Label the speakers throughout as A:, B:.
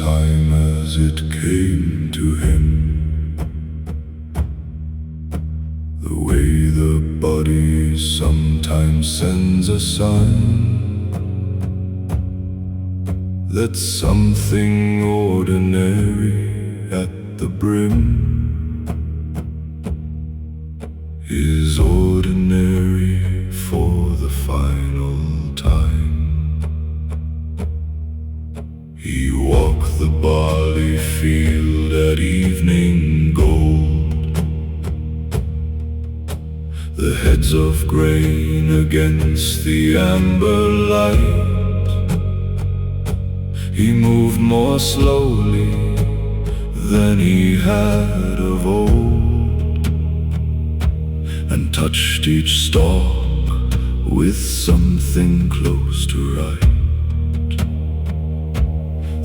A: time as it came to him. The way the body sometimes sends a sign that something ordinary at the brim is ordinary for the final time. He walked the barley field at evening gold, the heads of grain against the amber light. He moved more slowly than he had of old, and touched each stalk with something close to right.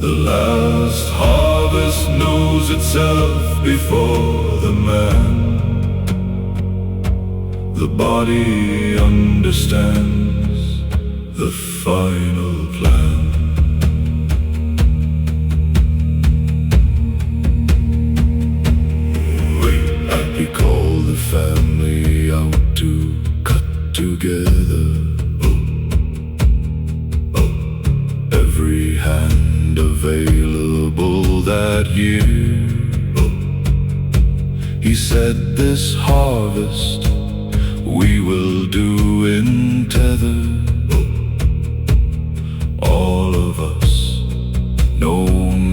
A: The last harvest knows itself before the man. The body understands the final plan. He called the family out to cut together. Every hand available that year. He said, this harvest we will do in tether, all of us, no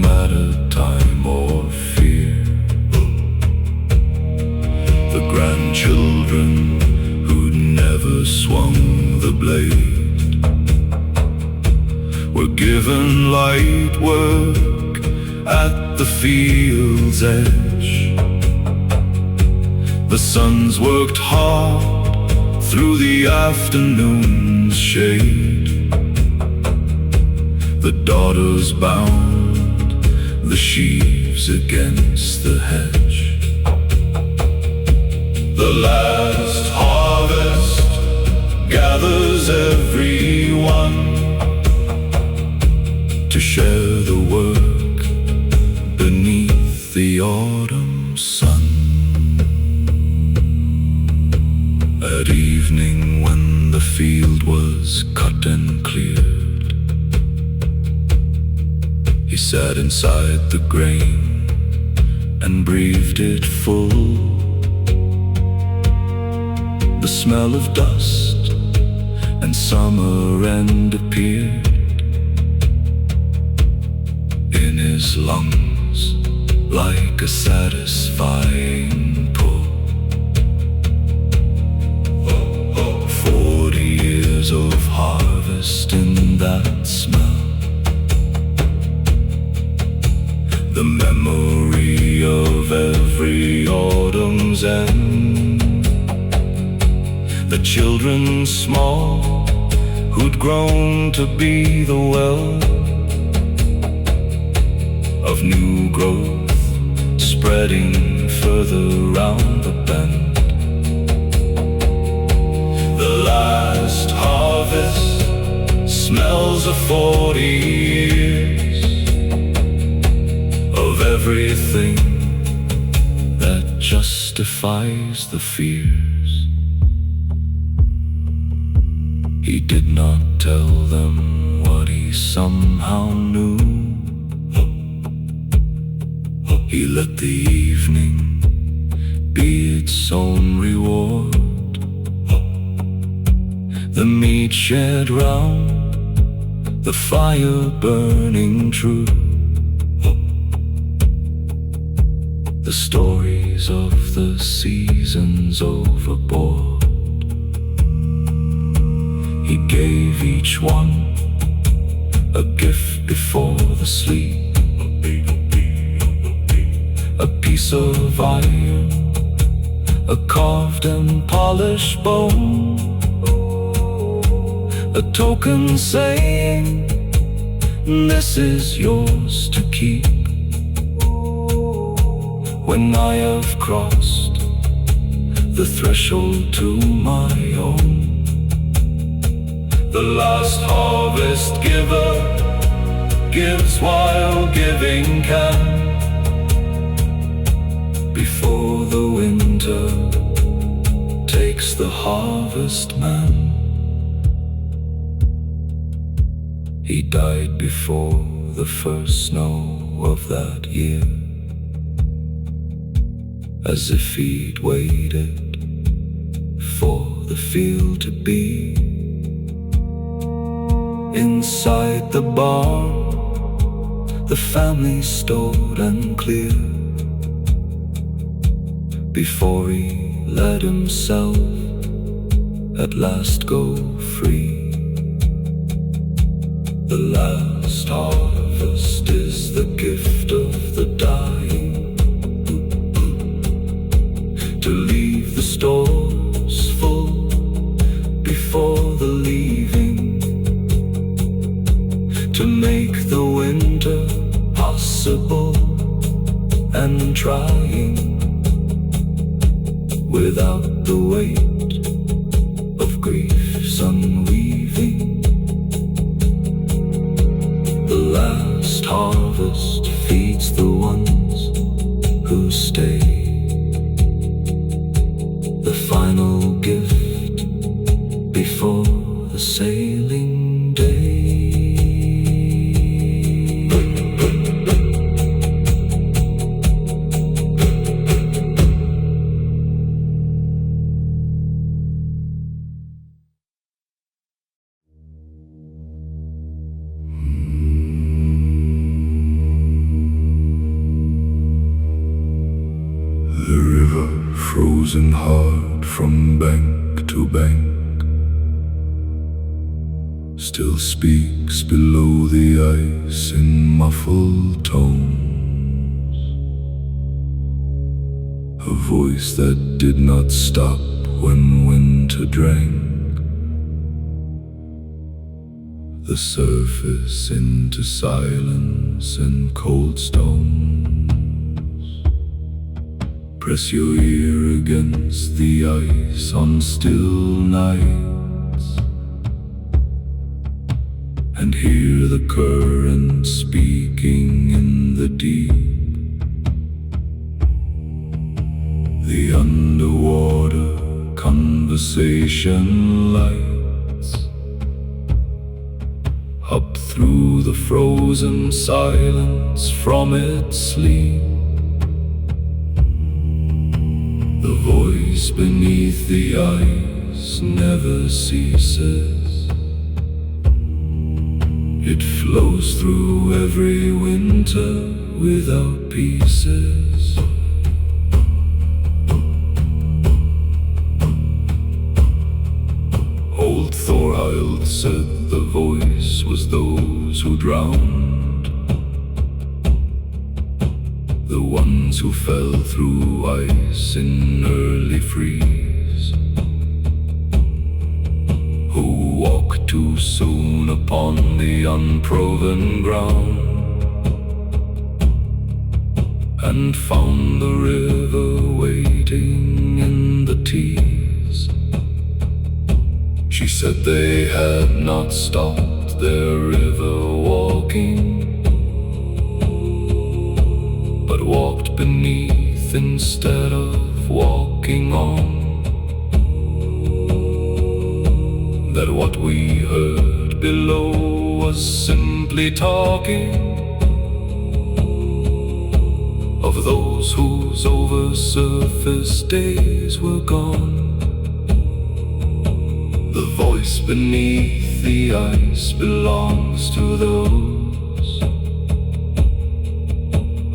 A: matter time or fear. The grandchildren who'd never swung the blade were given light work at the field's edge. The sons worked hard through the afternoon's shade. The daughters bound the sheaves against the hedge. The last harvest gathers everyone to share the work beneath the autumn sun. At evening, when the field was cut and cleared, he sat inside the grain and breathed it full. The smell of dust and summer end appeared in his lungs like a satisfying pull. 40 years of harvest in that smell, the memory of every autumn's end. The children small who'd grown to be the well of new growth spreading further round the bend. The last harvest smells of 40 years of everything that justifies the fears. He did not tell them what he somehow knew. He let the evening be its own reward. The meat shared round, the fire burning true, the stories of the seasons overboard. He gave each one a gift before the sleep, a piece of iron, a carved and polished bone, a token saying, this is yours to keep. When I have crossed the threshold to my own, the last harvest giver gives while giving can. Before the winter takes the harvest man. He died before the first snow of that year, as if he'd waited for the field to be. Inside the barn, the family stored and clear, before he let himself at last go free. The last harvest is the gift of the dying, to leave the stores full before the leaving, to make the winter possible and trying, without the weight of grief's unweaving. The last harvest feeds the ones who stay, the final gift before the sailing day.
B: The river frozen hard from bank to bank still speaks below the ice in muffled tones, a voice that did not stop when winter drank the surface into silence and cold stones. Press your ear against the ice on still nights, and hear the current speaking in the deep. The underwater conversation lights up through the frozen silence from its sleep. The voice beneath the ice never ceases. It flows through every winter without pieces. Old Thorhild said the voice was those who drowned, the ones who fell through ice in early freeze, who walked too soon upon the unproven ground, and found the river waiting in the tees. She said they had not stopped their river walking, but walked beneath instead of walking on. That what we heard below was simply talking of those whose over surface days were gone. The voice beneath the ice belongs to those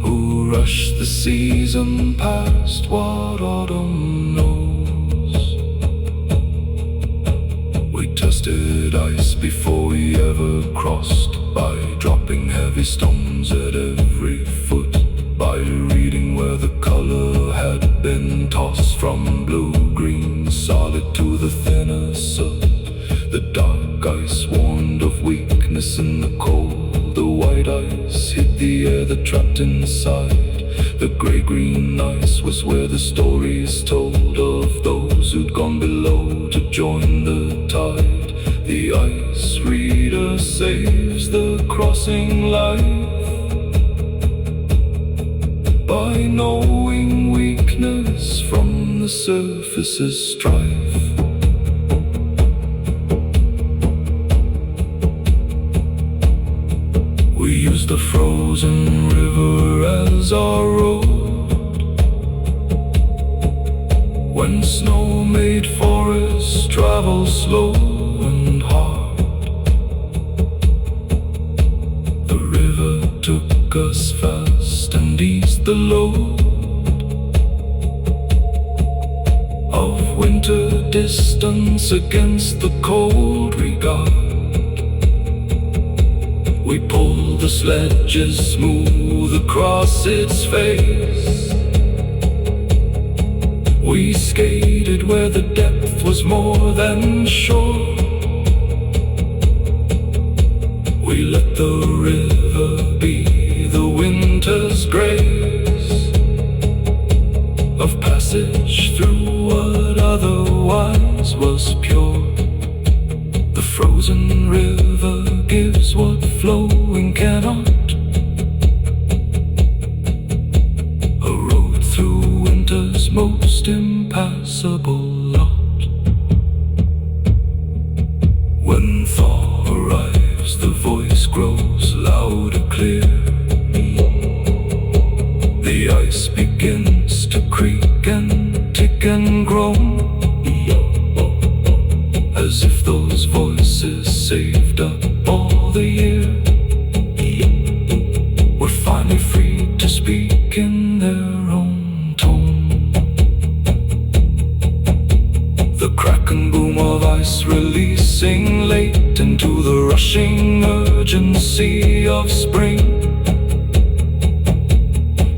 B: who rush the season past what autumn knows. We tested ice before we ever crossed, by dropping heavy stones at every foot, by reading where the color had been tossed from blue-green solid to the thinner soot. The dark ice warned of weakness in the cold. The white ice hid the air that trapped inside. The gray-green ice was where the stories told of those who'd gone below to join the tide. The ice reader saves the crossing light. the surface is strife. We use the frozen river as our road. When snow made forests travel slow and hard, the river took us fast and eased the load of winter distance against the cold regard. We pulled the sledges smooth across its face. We skated where the depth was more than shore. We let the river be the winter's grace of passage through what otherwise was pure. The frozen river gives what flowing cannot. A road through winter's most impassable lot. When thaw arrives, the voice grows loud and clear. The ice begins to creak and tick and groan, as if those voices saved up all the year. We're finally free to speak in their own tone. The crack and boom of ice releasing late into the rushing urgency of spring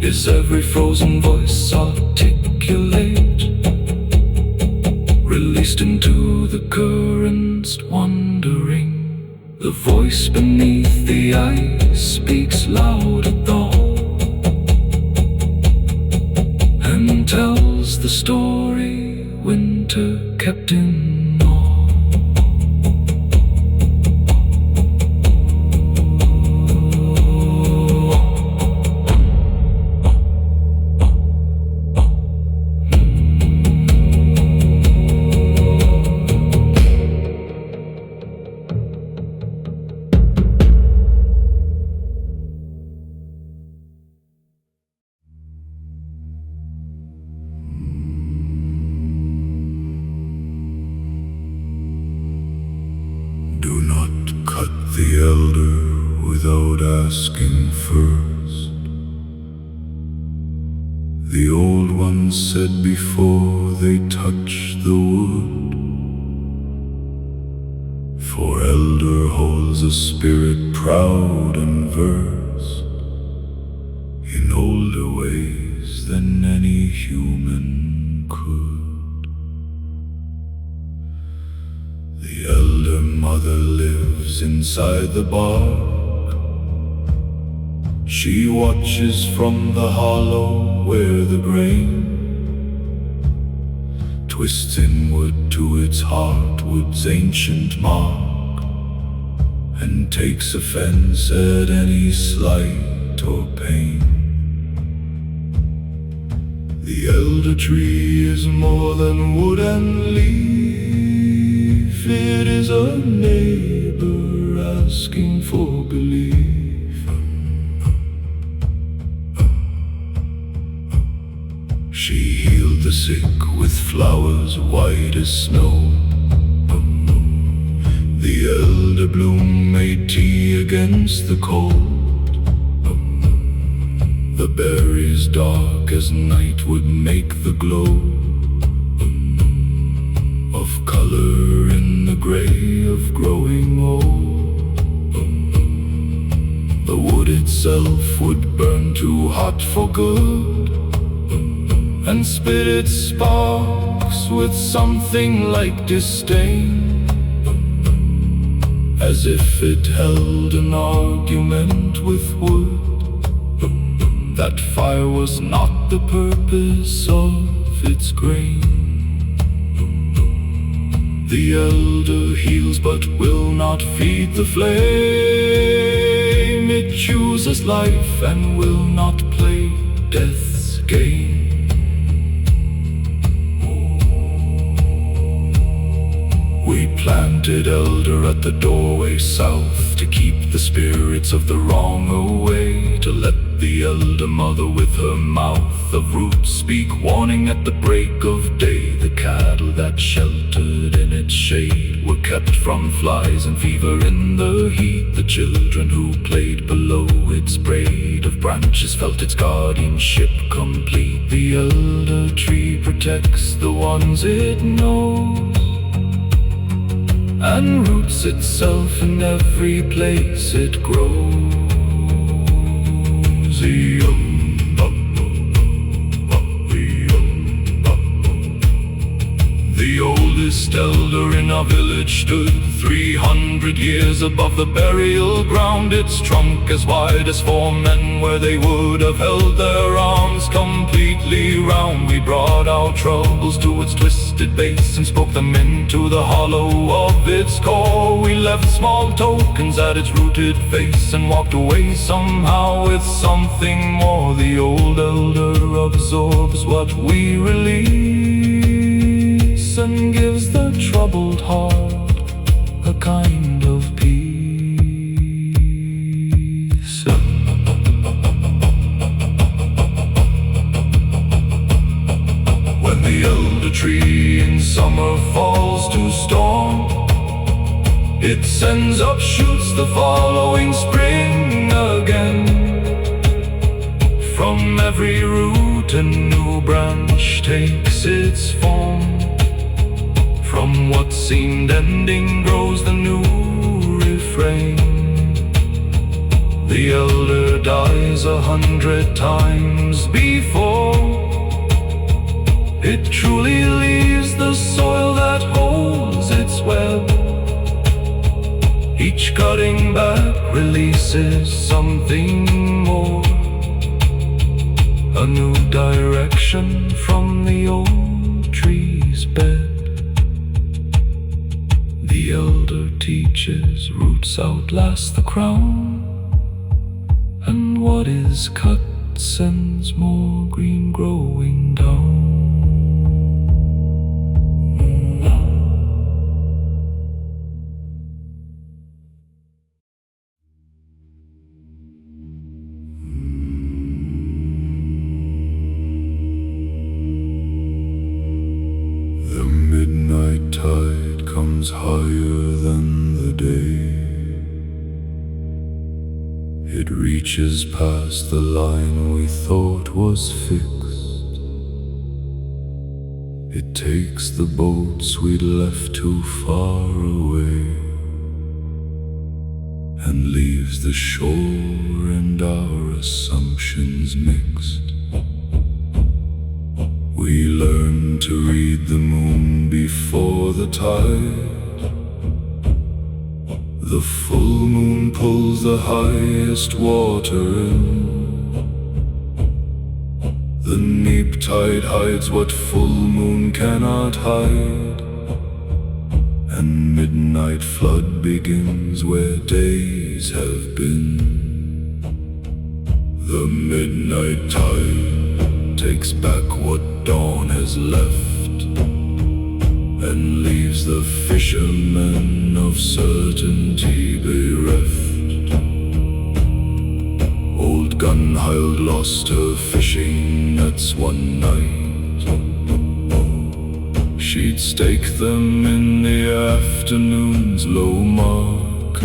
B: is every frozen voice articulate, released into the currents wandering. The voice beneath the ice speaks loud at dawn and tells the story winter kept in awe. Do not cut the elder without asking first. The old ones said before they touch the wood, for elder holds a spirit proud and versed in older ways than any human could. The elder mother lives inside the bark. She watches from the hollow where the grain twists inward to its heartwood's ancient mark, and takes offense at any slight or pain. The elder tree is more than wood and leaf. It is a neighbor asking for belief. She healed the sick with flowers white as snow. The elder bloom made tea against the cold. The berries dark as night would make the glow of color in the gray of growing old. The wood itself would burn too hot for good, and spit its sparks with something like disdain, as if it held an argument with wood, that fire was not the purpose of its grain. The elder heals but will not feed the flame. It chooses life and will not play death's game. planted elder at the doorway south, to keep the spirits of the wrong away, to let the elder mother with her mouth of roots speak warning at the break of day. The cattle that sheltered in its shade were kept from flies and fever in the heat. The children who played below its braid of branches felt its guardianship complete. The elder tree protects the ones it knows, and roots itself in every place it grows. The oldest elder in our village stood 300 years above the burial ground, its trunk as wide as 4 men, where they would have held their arms completely round. We brought our troubles to its twisted base and spoke them into the hollow of its core. We left small tokens at its rooted face and walked away somehow with something more. The old elder absorbs what we release and gives the troubled heart a kind of peace. When the elder tree in summer falls to storm, it sends up shoots the following spring again. From every root a new branch takes its form. From what seemed ending grows the new refrain. The elder dies 100 times before it truly leaves the soil that holds its web. Each cutting back releases something more, a new direction from the old tree's bed. The elder teaches roots outlast the crown, and what is cut sends more green growing down. The midnight tide comes higher than the day. It reaches past the line we thought was fixed. It takes the boats we'd left too far away, and leaves the shore and our assumptions mixed. We learn to read the moon before the tide. The full moon pulls the highest water in. The neap tide hides what full moon cannot hide, and midnight flood begins where days have been. The midnight tide takes back what dawn has left, and leaves the fishermen of certainty bereft. Old Gunhild lost her fishing nets one night. She'd stake them in the afternoon's low mark.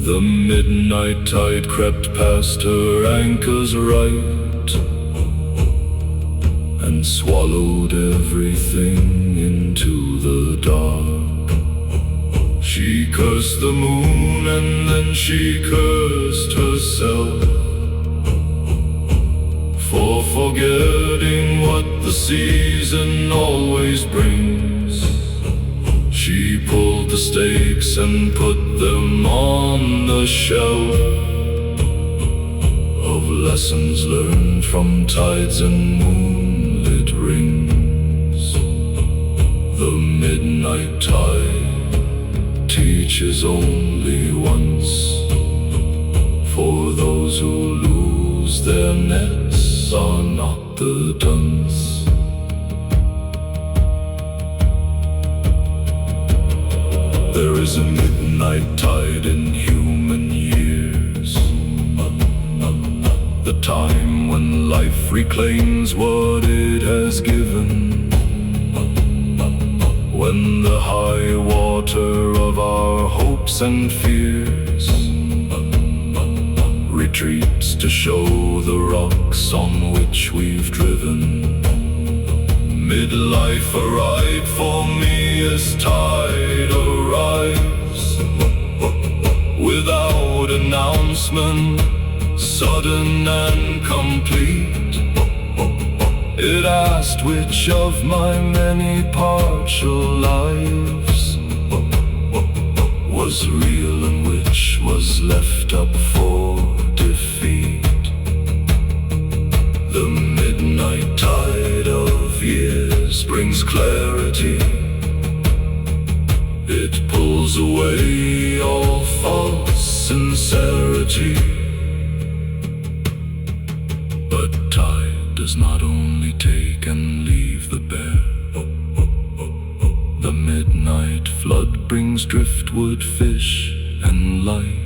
B: The midnight tide crept past her anchors right, and swallowed everything into the dark. She cursed the moon and then she cursed herself for forgetting what the season always brings. She pulled the stakes and put them on the shelf of lessons learned from tides and moonlit rings. The midnight tide teaches only once, for those who lose their nets are not the dunce. There's a midnight tide in human years, the time when life reclaims what it has given, when the high water of our hopes and fears retreats to show the rocks on which we've driven. Midlife arrived for me as tide arrives, without announcement, sudden and complete. It asked which of my many partial lives was real and which was left up for defeat. The midnight tide of years brings clarity. It pulls away all false sincerity. But tide does not only take and leave the bare. The midnight flood brings driftwood, fish, and life.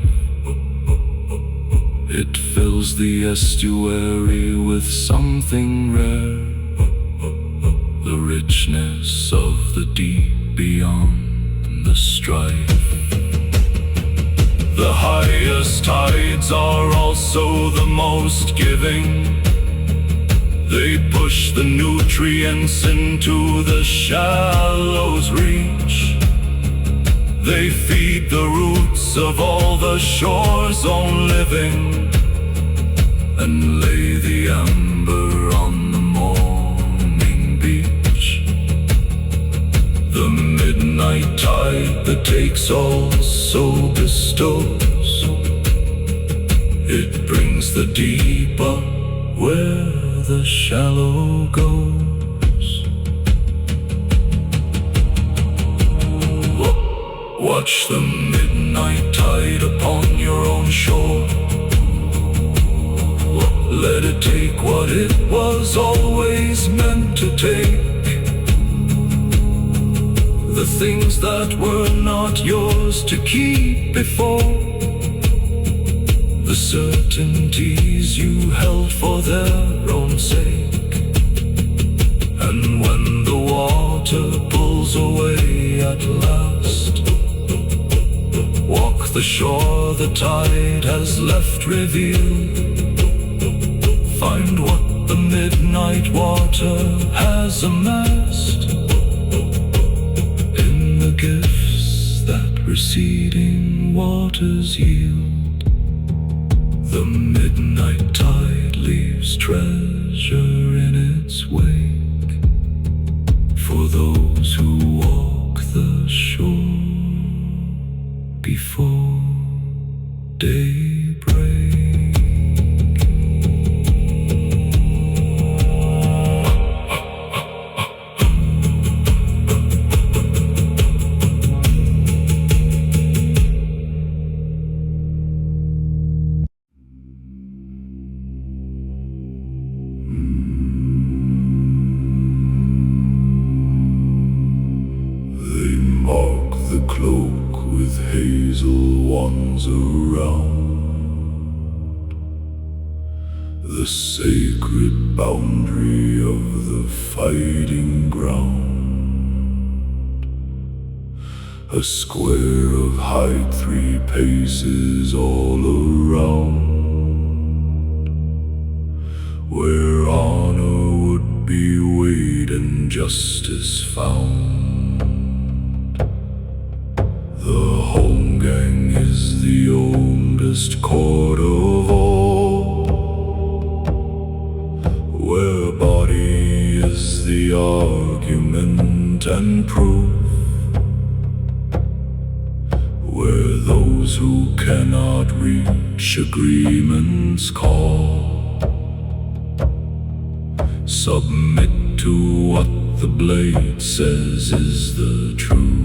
B: It fills the estuary with something rare, the richness of the deep beyond the strife. The highest tides are also the most giving. They push the nutrients into the shallows' reach. They feed the roots of all the shore's own living, and lay the amber on the morning beach. The midnight tide that takes also bestows. It brings the deep up where the shallow goes. Watch the midnight tide upon your own shore. Let it take what it was always meant to take. The things that were not yours to keep before, the certainties you held for their own sake. And when the water pulls away at last, walk the shore the tide has left revealed. Find what the midnight water has amassed in the gifts that receding waters yield. The midnight tide leaves treasure in its wake for those who walk the shore before daybreak. They mark the cloak with hazel wands around, the sacred boundary of the fighting ground. A square of height 3 paces all around, where honor would be weighed and justice found. The home gang is the oldest court of all, where body is the argument and proof, where those who cannot reach agreements call, submit to what the blade says is the truth.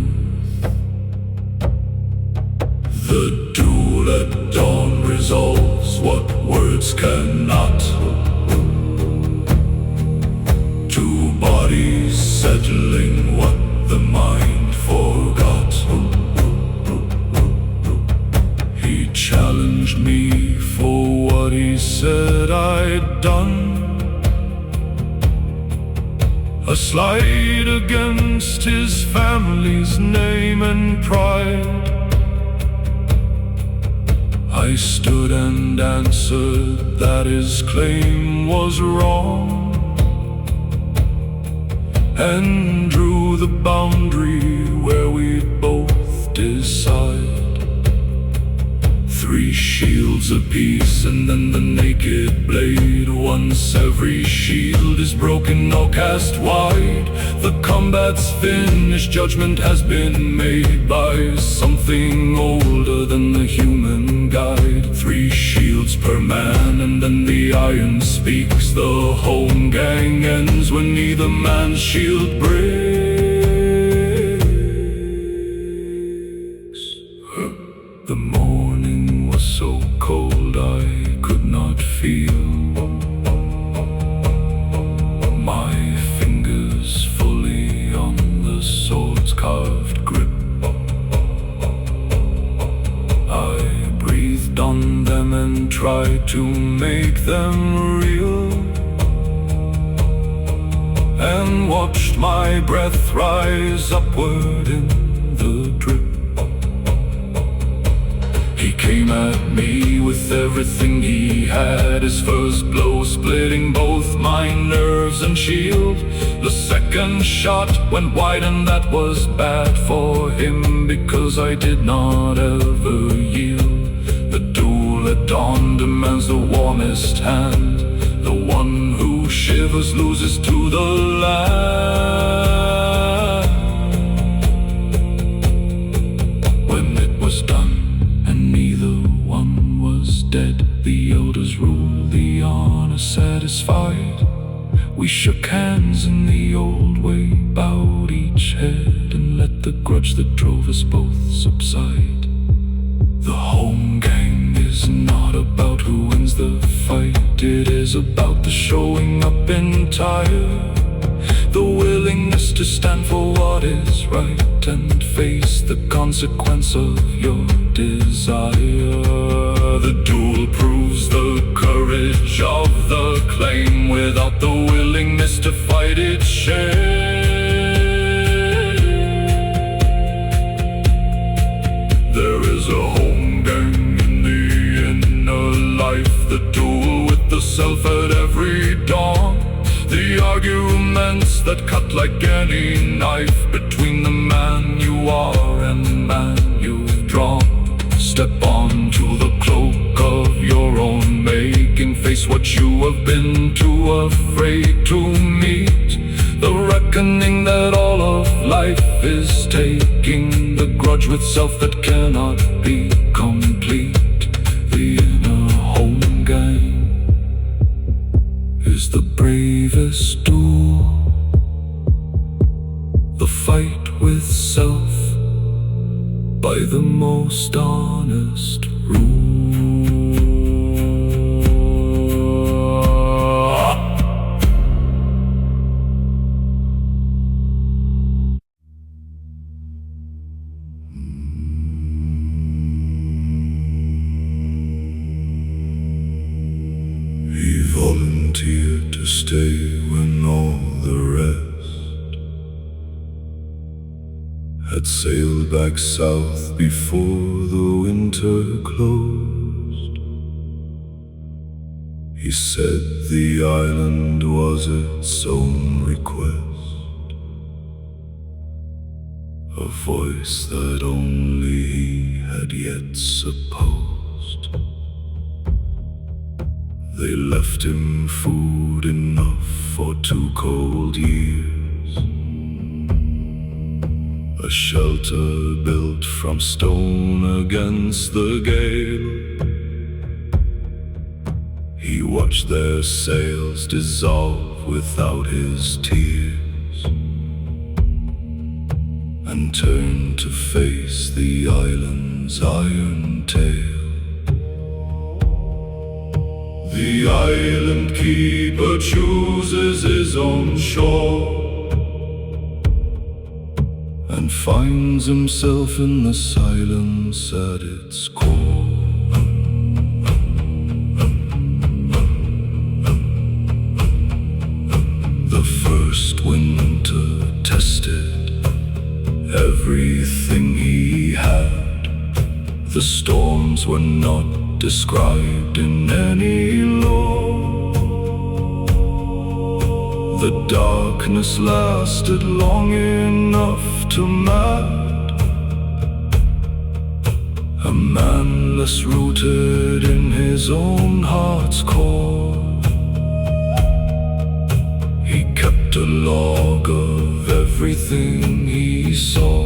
B: The duel at dawn resolves what words cannot. 2 bodies settling what the mind forgot.
A: a slight against his family's name and pride. I stood and answered that his claim was wrong, and drew the boundary where we'd both decide. 3 shields apiece, and then the naked blade. Once every shield is broken or cast wide, the combat's finished. Judgment has been made by something older than the human guide. 3 shields per man, and then the iron speaks. The home gang ends when neither man's shield breaks. The morning was so cold I could not feel my fingers fully on the sword's carved grip. I breathed on them and tried to make them real, and watched my breath rise upward in the drip. He came at me with everything he had, his first blow splitting both my nerves and shield. The second shot went wide, and that was bad for him, because I did not ever yield. The duel at dawn demands the warmest hand. The one who shivers loses to the land. When it was done, dead, the elders ruled, the honor satisfied. We shook hands in the old way, bowed each head, and let the grudge that drove us both subside. The home gang is not about who wins the fight, it is about the showing up entire. The willingness to stand for what is right, and face the consequence of your desire. The duel proves the courage of the claim, without the willingness to fight its shame. There is a home gang in the inner life, the duel with the self at every dawn. The arguments that cut like any knife, between the man you are and the man you've drawn. Step onto the cloak of your own making, face what you have been too afraid to meet. The reckoning that all of life is taking, the grudge with self that cannot be complete. The inner home gang is the bravest duel, the fight with self by the most honest rule. He volunteered to stay when all the rest had sailed back south before the winter closed. He said the island was its own request, a voice that only he had yet supposed. They left him food enough for 2 cold years, a shelter built from stone against the gale. He watched their sails dissolve without his tears, and turned to face the island's iron tail. The island keeper chooses his own shore, and finds himself in the silence at its core. The first wind
B: The storms were not described in any lore. The darkness lasted long enough to mad a man less rooted in his own heart's core. He kept a log of everything he saw.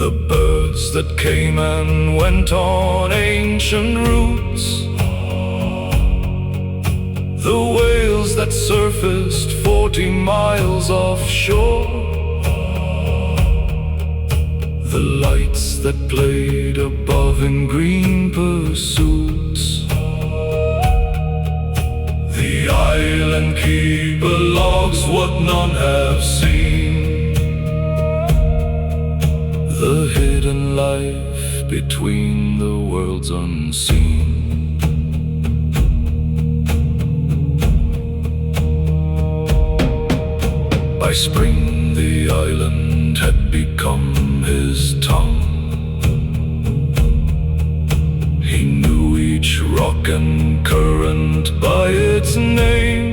B: The birds that came and went on ancient routes, the whales that surfaced 40 miles offshore, the lights that played above in green pursuits. The island keeper logs what none have seen, the hidden life between the worlds unseen. By spring the island had become his tongue. He knew each rock and current by its name.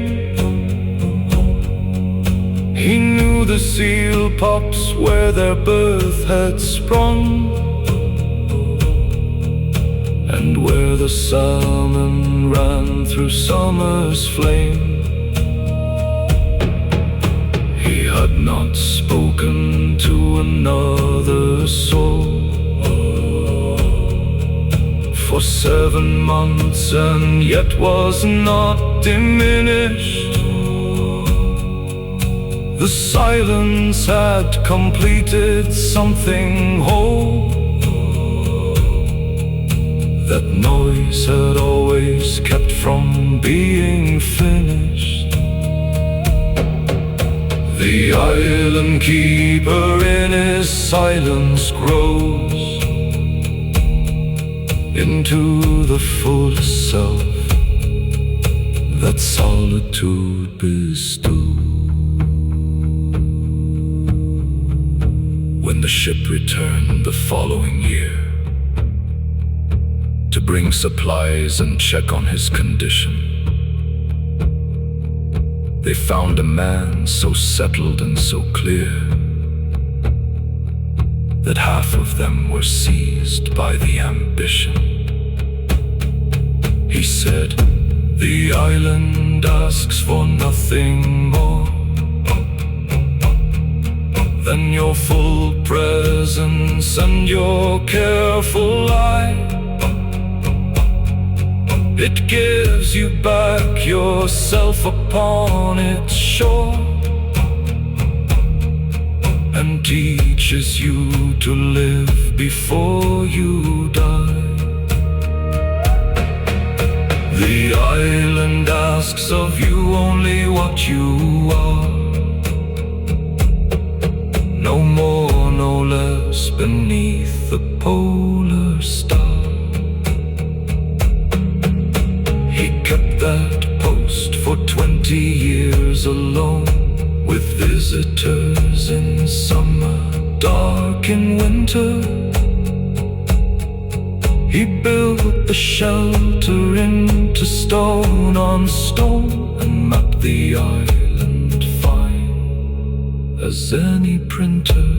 B: He knew the seal pups where their birth had sprung, and where the salmon ran through summer's flame. He had not spoken to another soul for 7 months, and yet was not diminished. The silence had completed something whole. That noise had always kept from being finished. The island keeper in his silence grows into the full self that solitude bestows. When the ship returned the following year to bring supplies and check on his condition, they found a man so settled and so clear that half of them were seized by the ambition. He said, "The island asks for nothing more than your full presence and your careful eye. It gives you back yourself upon its shore, and teaches you to live before you die. The island asks of you only what you are, no more, no less, beneath the polar star." He kept that post for 20 years alone, with visitors in summer, dark in winter. He built the shelter into stone on stone, and mapped the island fine as any printer.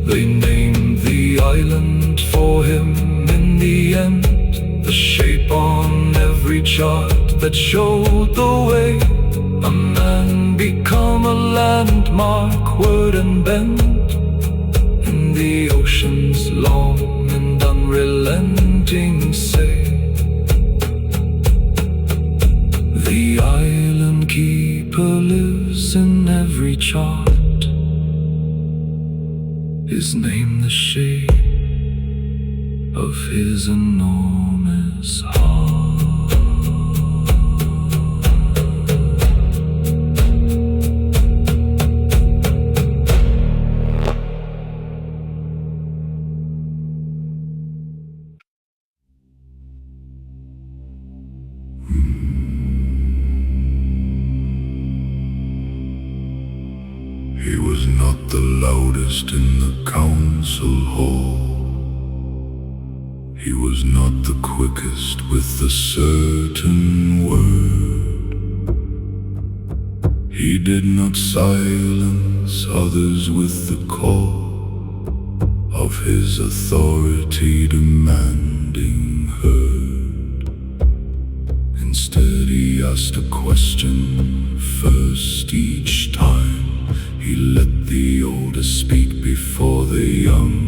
B: They named the island for him in the end, the shape on every chart that showed the way. A man become a landmark, word and bend, in the ocean's long and unrelenting say. The island keeper lives in every chart, his name the shape of his enormous heart. He was not not the loudest in the council hall. He was not the quickest with a certain word. He did not silence others with the call of his authority demanding heard. Instead he asked a question first each time. He let the oldest speak before the young.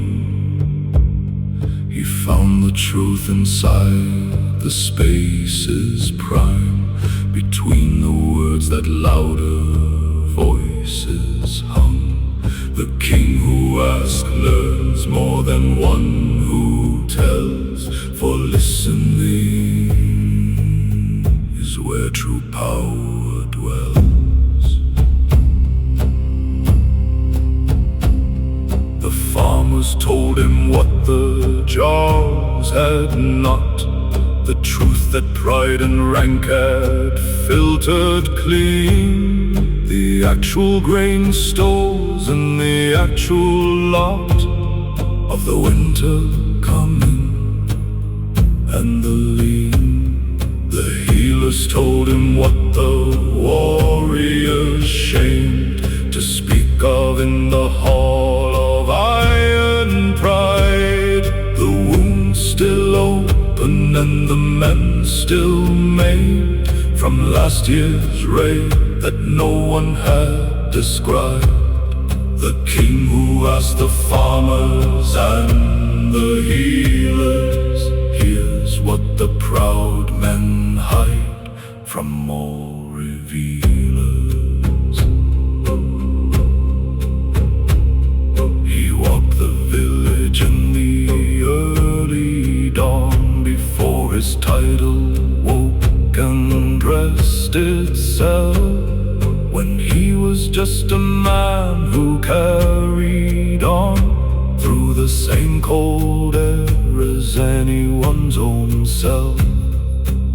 B: He found the truth inside the spaces prime, between the words that louder voices hum. The king who asks learns more than one who tells, for listening is where true power dwells. The farmers told him what the jars had not, the truth that pride and rank had filtered clean, the actual grain stores and the actual lot of the winter coming and the lean. The healers told him what the warriors shamed to speak of in the hall of iron pride. The wounds still open and the men still maimed from last year's raid that no one had described. The king who asked the farmers and the healers hears what the proud men hide from more revealers. He walked the village in the early dawn before his title woke and dressed itself, when he was just a man who carried on through the same cold air as anyone's own self.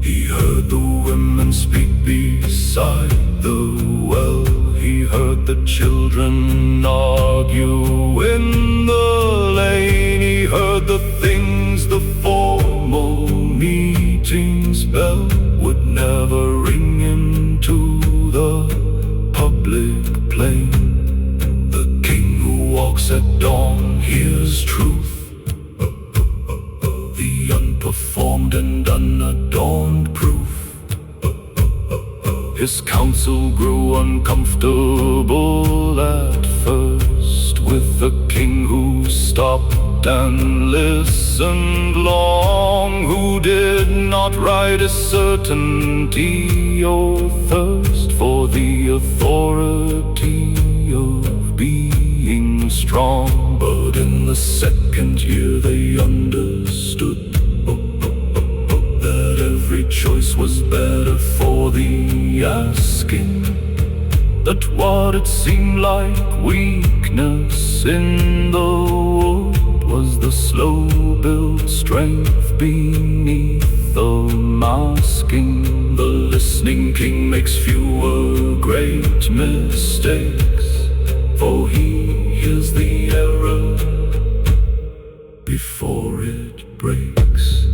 B: He heard the women speak beside the well. He heard the children argue in the lane. He heard the things the formal meetings bell would never ring into the public plain. The king who walks at dawn hears truth, the unperformed and unadorned proof. His counsel grew uncomfortable at first, with the king who stopped and listened long, who did not ride a certainty or thirst for the authority of being strong. But in the second year they understood that every choice was better for the asking, that what it seemed like weakness in the wood was the slow-built strength beneath the masking. The listening king makes fewer great mistakes, for he hears the error before it breaks.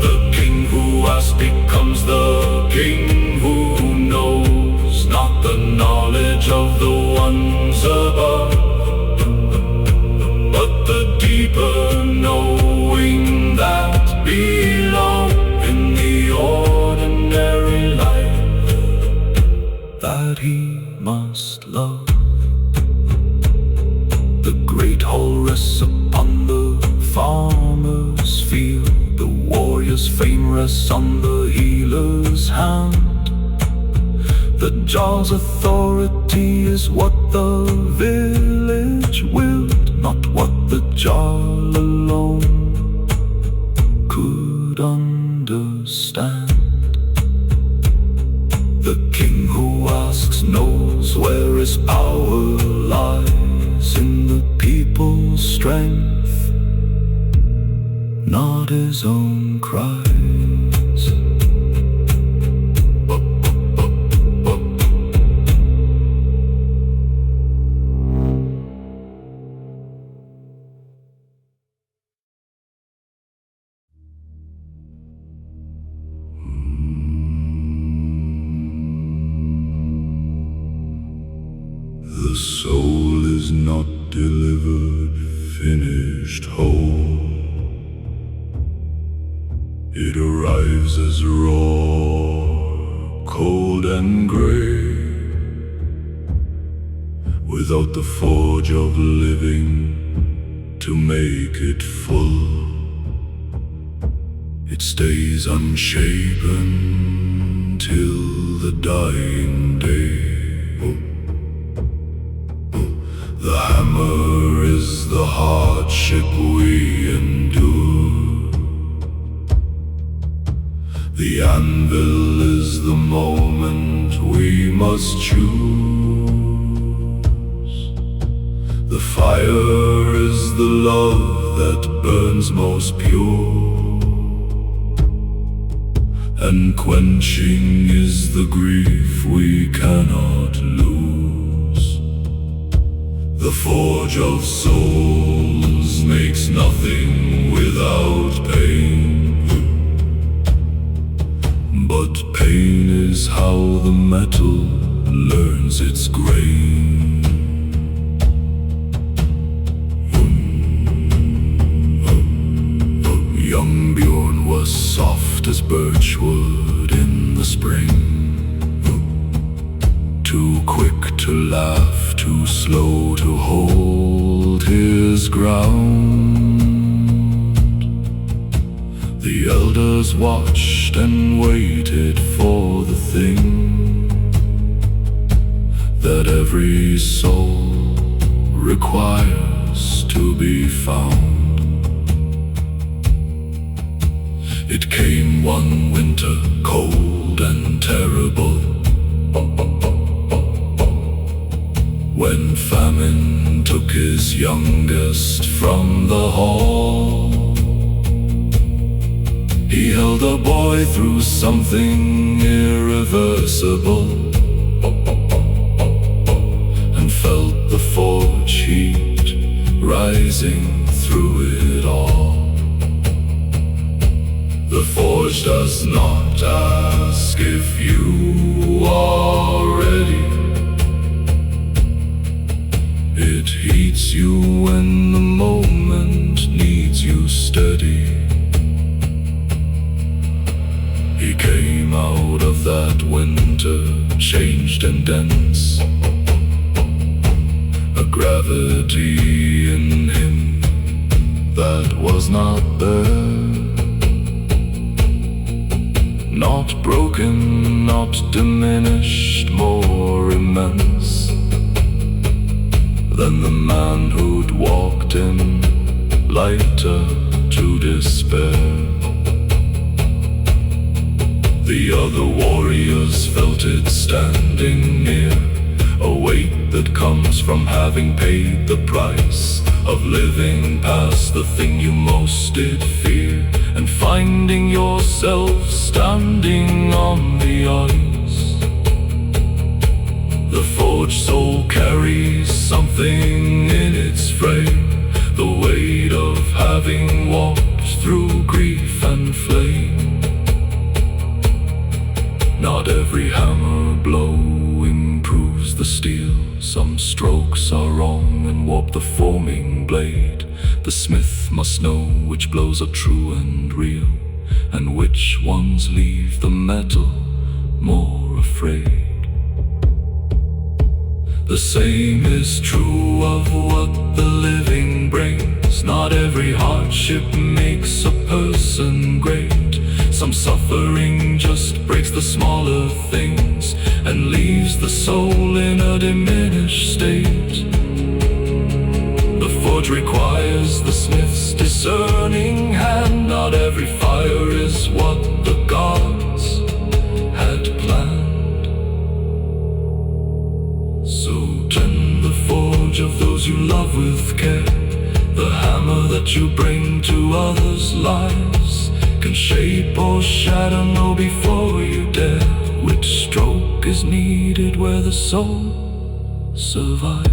B: The king who asks becomes the king who knows, not the knowledge of the ones above, but the deeper knowing that below in the ordinary life that he must love. The great hall rests upon the farmer's field, the warrior's fame rests on the healer's hand. The jar's authority is what the village willed, not what the jar alone could understand. The king who asks knows where his power lies, in the people's strength, not his own cries. soul is not delivered, finished whole. It arrives as raw, cold and gray, without the forge of living to make it full. It stays unshapen till the dying day. The hammer is the hardship we endure. The anvil is the moment we must choose. The fire is the love that burns most pure, and quenching is the grief we cannot lose. The forge of souls makes nothing without pain, but pain is how the metal learns its grain. Young Bjorn was soft as birchwood in the spring, too quick to laugh, too slow to hold his ground. The elders watched and waited for the thing that every soul requires to be found. It came one winter, cold and terrible, when famine took his youngest from the hall. He held a boy through something irreversible, and felt the forge heat rising through it all. The forge does not ask if you are ready. It heats you when the moment needs you steady. He came out of that winter, changed and dense, a gravity in him that was not there. Not broken, not diminished, more immense than the man who'd walked in, lighter to despair. The other warriors felt it standing near, a weight that comes from having paid the price of living past the thing you most did fear, and finding yourself standing on the ice. The forged soul carries something in its frame, the weight of having walked through grief and flame. Not every hammer blow improves the steel. Some strokes are wrong and warp the forming blade. The smith must know which blows are true and real, and which ones leave the metal more afraid. The same is true of what the living brings. Not every hardship makes a person great. Some suffering just breaks the smaller things and leaves the soul in a diminished state. The forge requires the smith's discerning hand. Not every fire is what the gods had planned. So tend the forge of those you love with care. The hammer that you bring to others' lives can shape or shatter, know before you dare which stroke is needed where the soul survives.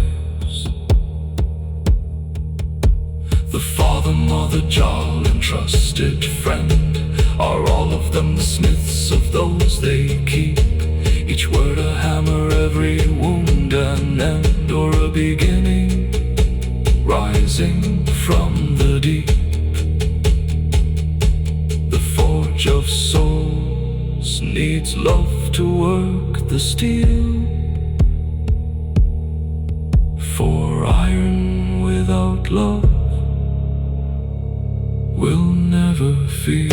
B: The father, mother, jarl, and trusted friend are all of them the smiths of those they keep. Each word a hammer, every wound an end, or a
A: Patience needs love to work the steel. For iron without love will never feel.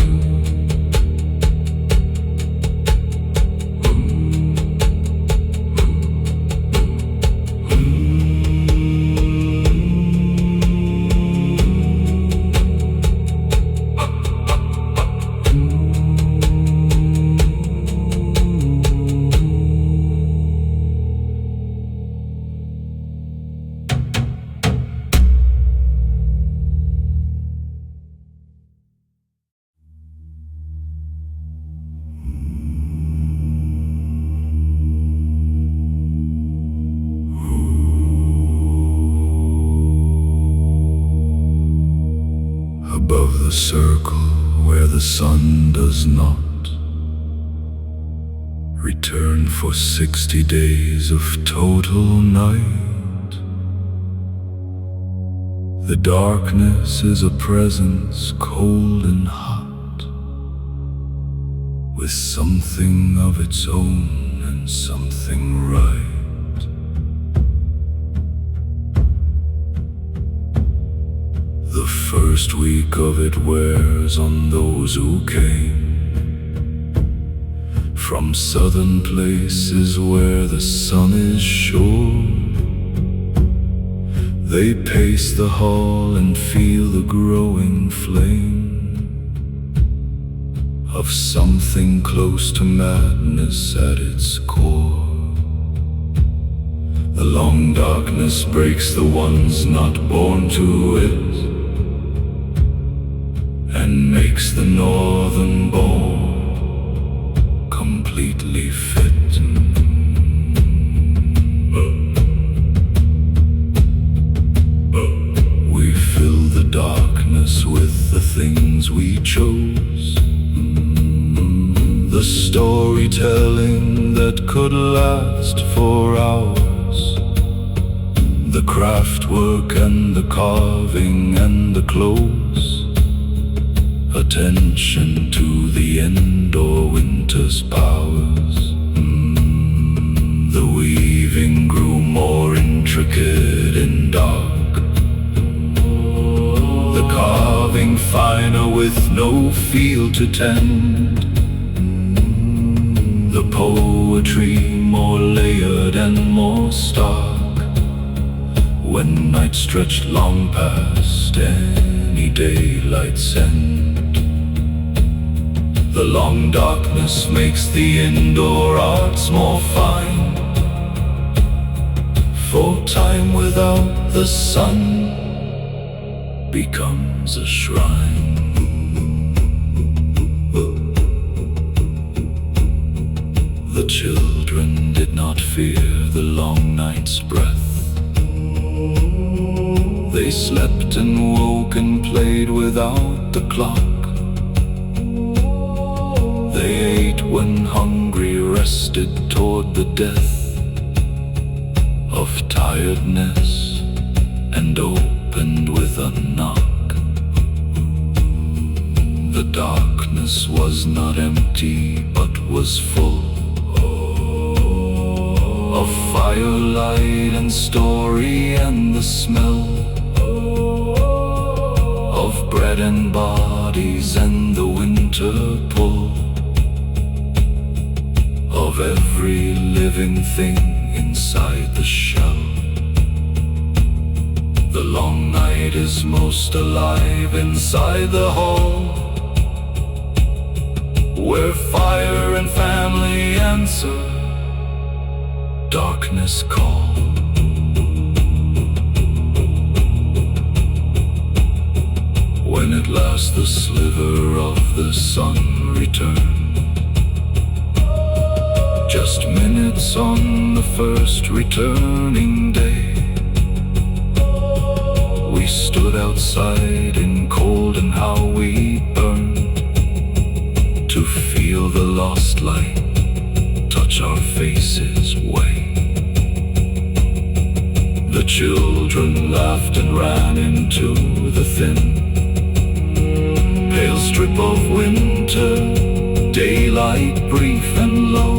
B: Above the circle where the sun does not return for 60 days of total night, the darkness is a presence cold and hot, with something of its own and something right. The first week of it wears on those who came from southern places where the sun is sure. They pace the hall and feel the growing flame of something close to madness at its core. The long darkness breaks the ones not born to it, and makes the northern born completely fit. We fill the darkness with the things we chose, the storytelling that could last for hours, the craftwork and the carving and the clothes, attention to the end or winter's powers. The weaving grew more intricate and dark, the carving finer with no field to tend, the poetry more layered and more stark, when night stretched long past any daylight's end. The long darkness makes the indoor arts more fine, for time without the sun becomes a shrine. The children did not fear the long night's breath. They slept and woke and played without the clock. They ate when hungry, rested toward the death of tiredness, and opened with a knock. The darkness was not empty, but was full of firelight and story and the smell of bread and bodies and the winter pull of every living thing inside the shell. The long night is most alive inside the hall, where fire and family answer darkness call. When at last the sliver of the sun returned, just minutes on the first returning day, we stood outside in cold, and how we burned to feel the lost light touch our faces way. The children laughed and ran into the thin, pale strip of winter, daylight brief and low.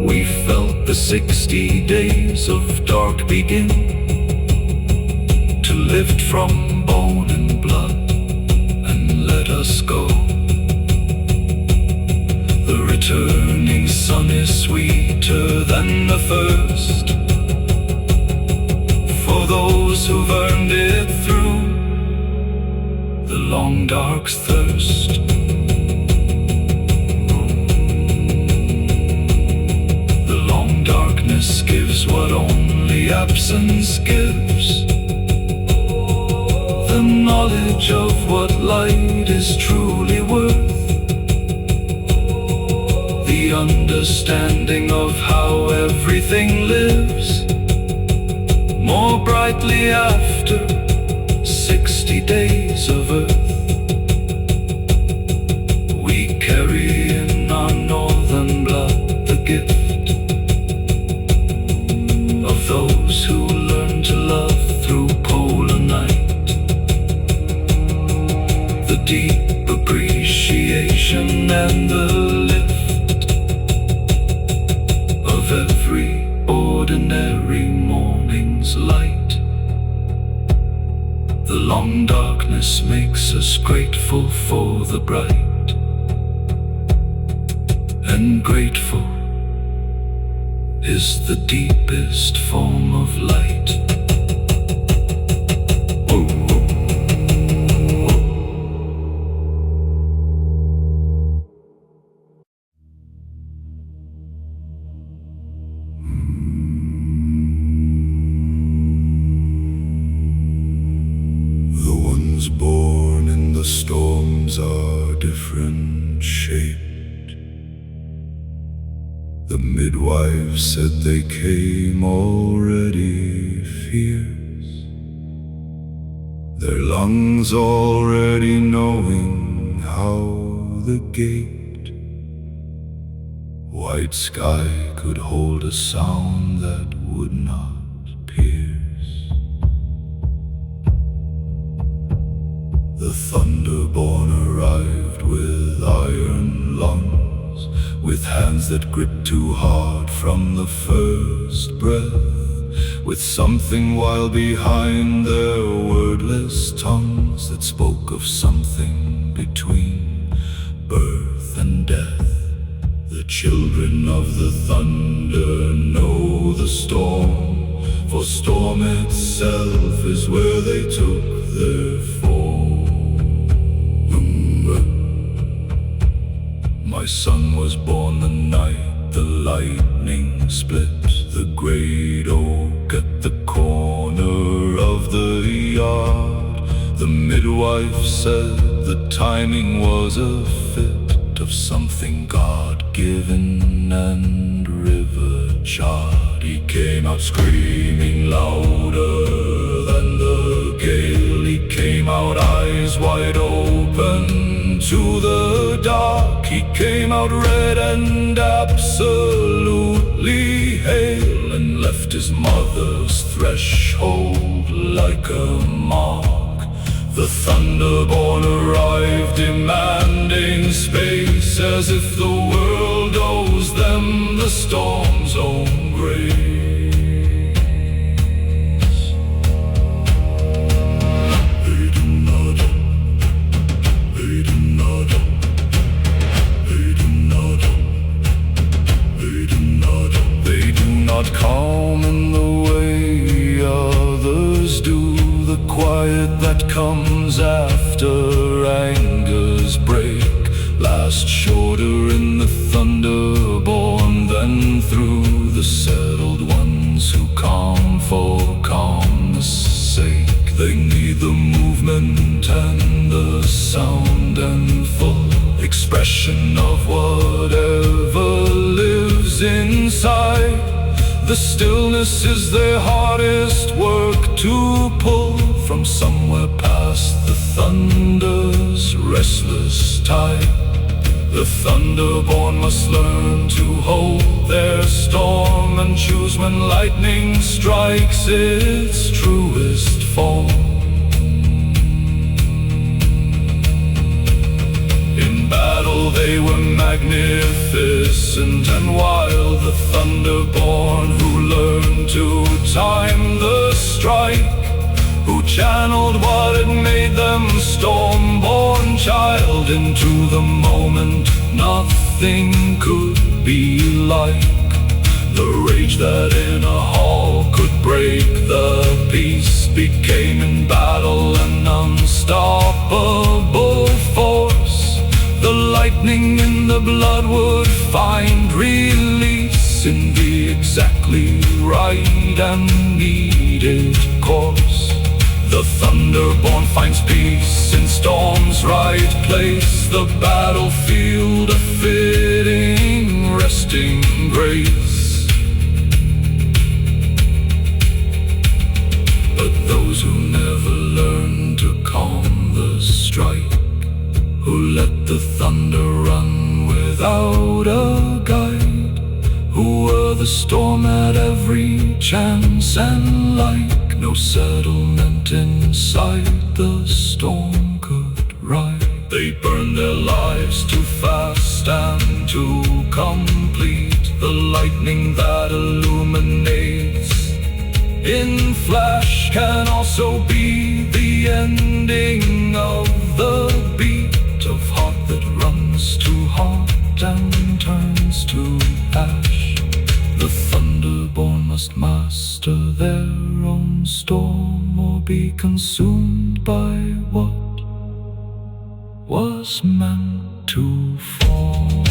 B: We felt the 60 days of dark begin to lift from bone and blood and let us go. The returning sun is sweeter than the first, for those who've earned it through the long dark's thirst. The long darkness gives what only absence gives, the knowledge of what light is truly worth, the understanding of how everything lives more brightly after 60 days of earth. We carry in our northern blood the gift of those who learn to love through polar night, the deep appreciation and the lift of every ordinary morning's light. The long darkness makes us grateful for the bright, and grateful is the deepest form of light.
A: Born in the storms are different shaped. The midwife said they came already fierce, their lungs already knowing how the gate. White sky could hold a sound that would not pierce. The Thunderborn arrived with iron lungs, with hands that gripped too hard from the first breath, with something wild behind their wordless tongues that spoke of something between birth and death. The children of the thunder know the storm, for storm itself is where they took their form. My son was born the night the lightning split the great oak at the corner of the yard. The midwife said the timing was a fit of something God-given and river-charred. He came out screaming louder than the gale. He came out eyes wide open to the dark. He came out red and absolutely hail, and left his mother's threshold like a mark. The Thunderborn arrived demanding space, as if the world owes them the storm's own grace. Not calm in the way others do, the quiet that comes after anger's break lasts shorter in the Thunderborn than through the settled ones who calm for calmness' sake. They need the movement and the sound and full expression of whatever lives inside. The stillness is their hardest work to pull from somewhere past the thunder's restless tide. The Thunderborn must learn to hold their storm and choose when lightning strikes its truest form. In battle they were magnificent and wild. The Thunderborn who learned to time the strike, who channeled what had made them Stormborn. Child, into the moment nothing could be like. The rage that in a hall could break the peace became in battle an unstoppable force. The lightning in the blood would find release in the exactly right and needed course. The Thunderborn finds peace in storm's right place, the battlefield a fitting resting grace. But those who never learn to calm the strike, who let the thunder run without a guide, who were the storm at every chance and like no settlement inside the storm could ride. They burned their lives too fast and too complete. The lightning that illuminates in flash can also be the ending of the beat of heart that runs to heart and turns to ash. The Thunderborn must master their own storm or be consumed by what was meant to fall.